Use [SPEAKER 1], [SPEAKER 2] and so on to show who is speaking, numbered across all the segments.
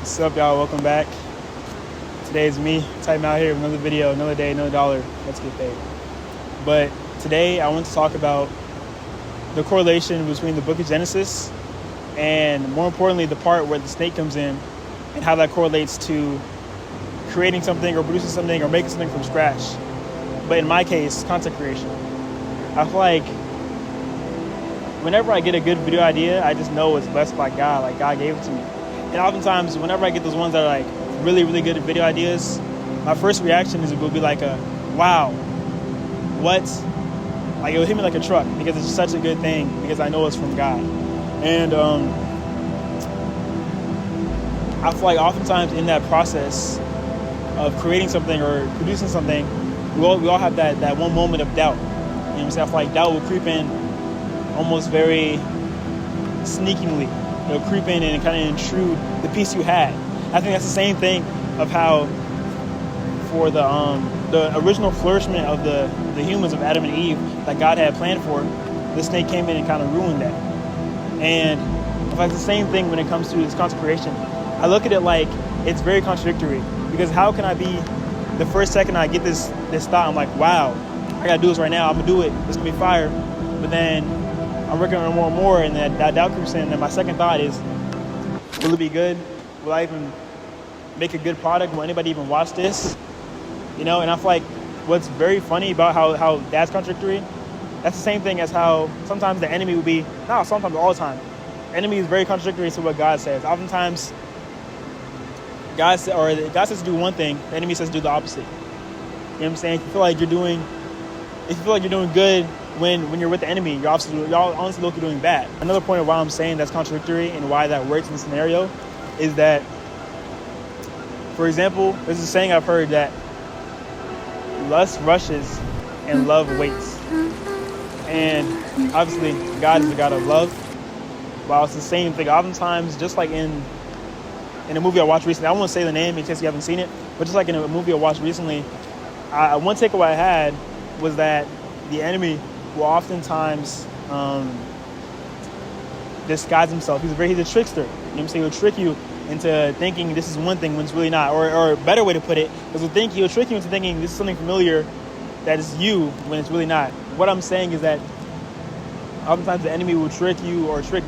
[SPEAKER 1] What's up, y'all? Welcome back. Today is me, Typemal here with another video, another day, another dollar. Let's get paid. But today I want to talk about the correlation between the book of Genesis and, more importantly, the part where the snake comes in and how that correlates to creating something or producing something or making something from scratch. But in my case, content creation. I feel like whenever I get a good video idea, I just know it's blessed by God, like God gave it to me. And oftentimes, whenever I get those ones that are like really, really good video ideas, my first reaction will be like wow, what? Like it'll hit me like a truck because it's such a good thing because I know it's from God. And I feel like oftentimes in that process of creating something or producing something, we all have that one moment of doubt. You know what I'm saying? I feel like doubt will creep in almost very sneakingly. It'll creep in and kind of intrude the piece you had. I think that's the same thing of how for the original flourishment of the humans of Adam and Eve that God had planned for, the snake came in and kind of ruined that. And if it's the same thing when it comes to this content creation, I look at it like it's very contradictory because how can I be the first second I get this thought, I'm like, wow, I gotta do this right now. I'm gonna do it. It's gonna be fire. But then I'm working on it more and more, and that doubt creeps in. And then my second thought is, will it be good? Will I even make a good product? Will anybody even watch this? You know, and I feel like what's very funny about how that's contradictory, that's the same thing as how sometimes the enemy will be, sometimes all the time. The enemy is very contradictory to what God says. Oftentimes, God says to do one thing, the enemy says to do the opposite. You know what I'm saying? If you feel like you're doing good when you're with the enemy, y'all honestly look, you're doing bad. Another point of why I'm saying that's contradictory and why that works in this scenario is that, for example, there's a saying I've heard that lust rushes and love waits. And obviously, God is the God of love. While it's the same thing, oftentimes, just like in a movie I watched recently, I won't say the name in case you haven't seen it, but just like in a movie I watched recently, one takeaway I had was that the enemy will oftentimes disguise himself. He's a trickster. You know what I'm saying? He'll trick you into thinking this is one thing when it's really not. Or a better way to put it is he'll trick you into thinking this is something familiar that is you when it's really not. What I'm saying is that oftentimes the enemy will trick you or trick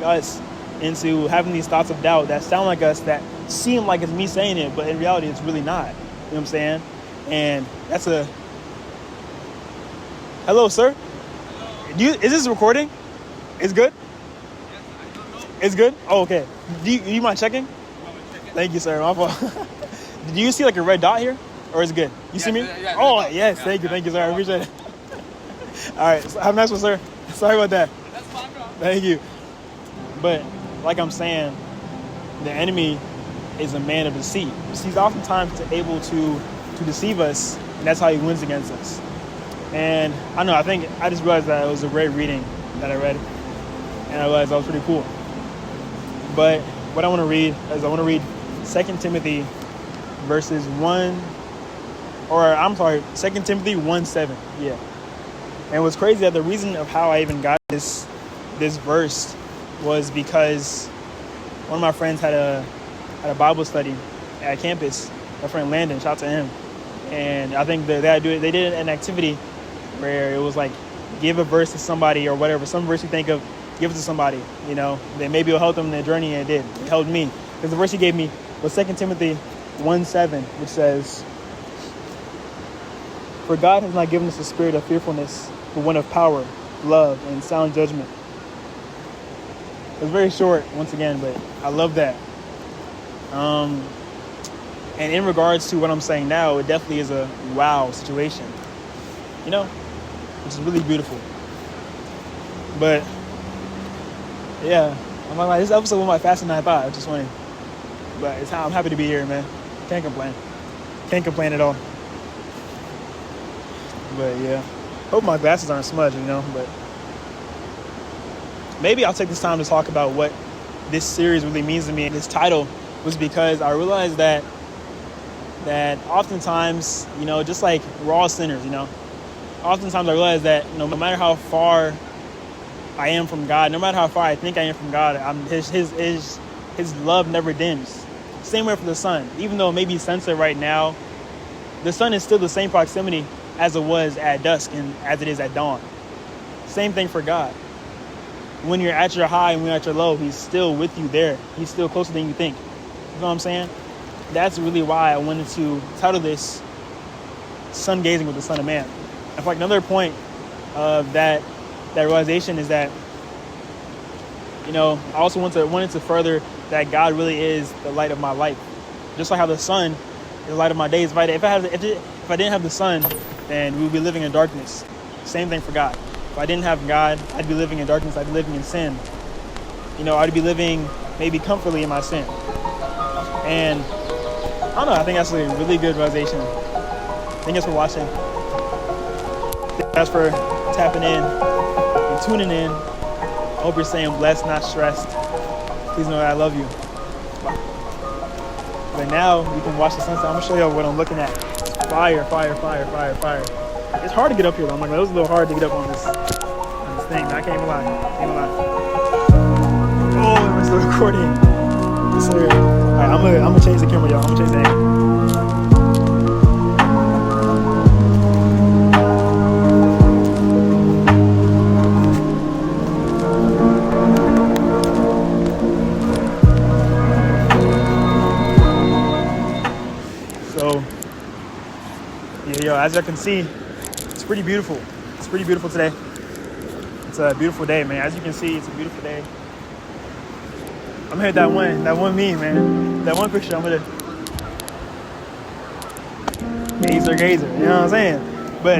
[SPEAKER 1] us into having these thoughts of doubt that sound like us, that seem like it's me saying it, but in reality it's really not. You know what I'm saying? And that's Hello, sir? Hello. Is this recording? It's good?
[SPEAKER 2] Yes, I don't know.
[SPEAKER 1] It's good? Oh, okay. Do you mind checking? Thank you, sir. My fault. Do you see like a red dot here? Or is it good? You see me?
[SPEAKER 2] Yeah,
[SPEAKER 1] oh, yes. Thank you, sir. I appreciate it. All right. So have a nice one, sir. Sorry about that.
[SPEAKER 2] That's fine, bro.
[SPEAKER 1] Thank you. But like I'm saying, the enemy is a man of deceit. He's oftentimes able to deceive us, and that's how he wins against us. And I just realized that it was a great reading that I read, and I realized that was pretty cool. But what I want to read is 2 Timothy verses 2 Timothy 1:7. Yeah. And what's crazy that the reason of how I even got this verse was because one of my friends had a Bible study at campus. My friend Landon, shout out to him. And I think they did an activity where it was like, give a verse to somebody or whatever, some verse you think of, give it to somebody, you know, then maybe it'll help them in their journey, and it did. It helped me. Because the verse he gave me was 2 Timothy 1:7, which says, "For God has not given us a spirit of fearfulness, but one of power, love, and sound judgment." It's very short, once again, but I love that. And in regards to what I'm saying now, it definitely is a wow situation, you know, which is really beautiful. But yeah, I'm like, this episode went by faster than I thought, which is funny. But I'm happy to be here, man. Can't complain at all. But yeah, hope my glasses aren't smudged, you know. But maybe I'll take this time to talk about what this series really means to me. This title was because I realized that oftentimes, you know, just like we're all sinners, you know, oftentimes I realize that, you know, no matter how far I am from God, no matter how far I think I am from God, his love never dims. Same way for the sun. Even though it may be sunset right now, the sun is still the same proximity as it was at dusk and as it is at dawn. Same thing for God. When you're at your high and when you're at your low, he's still with you there. He's still closer than you think. You know what I'm saying? That's really why I wanted to title this Sun Gazing with the Son of Man. I feel like another point of that realization is that, you know, I also wanted to further that God really is the light of my life. Just like how the sun is the light of my days. If I didn't have the sun, then we would be living in darkness. Same thing for God. If I didn't have God, I'd be living in darkness. I'd be living in sin. You know, I'd be living maybe comfortably in my sin. And I don't know, I think that's a really good realization. Thank you guys for watching. Thank you guys for tapping in and tuning in. I hope you're staying blessed, not stressed. Please know that I love you. Bye. But now we can watch the sunset. I'm gonna show you what I'm looking at. Fire, fire, fire, fire, fire. It's hard to get up here though. I'm like, it was a little hard to get up on this thing. I can't even lie. Oh, it's still recording. It's here. Alright, I'm gonna change the camera, y'all. I'm gonna change the angle. So, yeah, as you can see, it's pretty beautiful. It's pretty beautiful today. It's a beautiful day, man. As you can see, it's a beautiful day. I'm here at that one meme, man. That one picture, I'm gonna gazer, you know what I'm saying? But,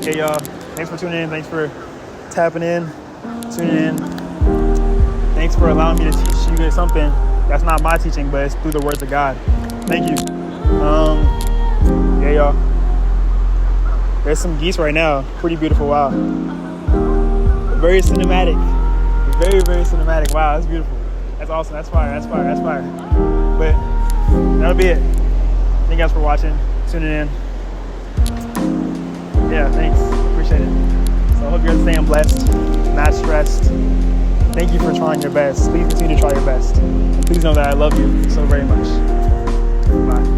[SPEAKER 1] yeah, y'all, thanks for tuning in. Thanks for tapping in, tuning in. Thanks for allowing me to teach you guys something that's not my teaching, but it's through the words of God. Thank you. Yeah, y'all. There's some geese right now. Pretty beautiful. Wow. Very cinematic. Very, very cinematic. Wow, that's beautiful. That's awesome. That's fire. That's fire. That's fire. But that'll be it. Thank you guys for watching, tuning in. Yeah, thanks. Appreciate it. So I hope you're staying blessed, not stressed. Thank you for trying your best. Please continue to try your best. And please know that I love you so very much. Bye.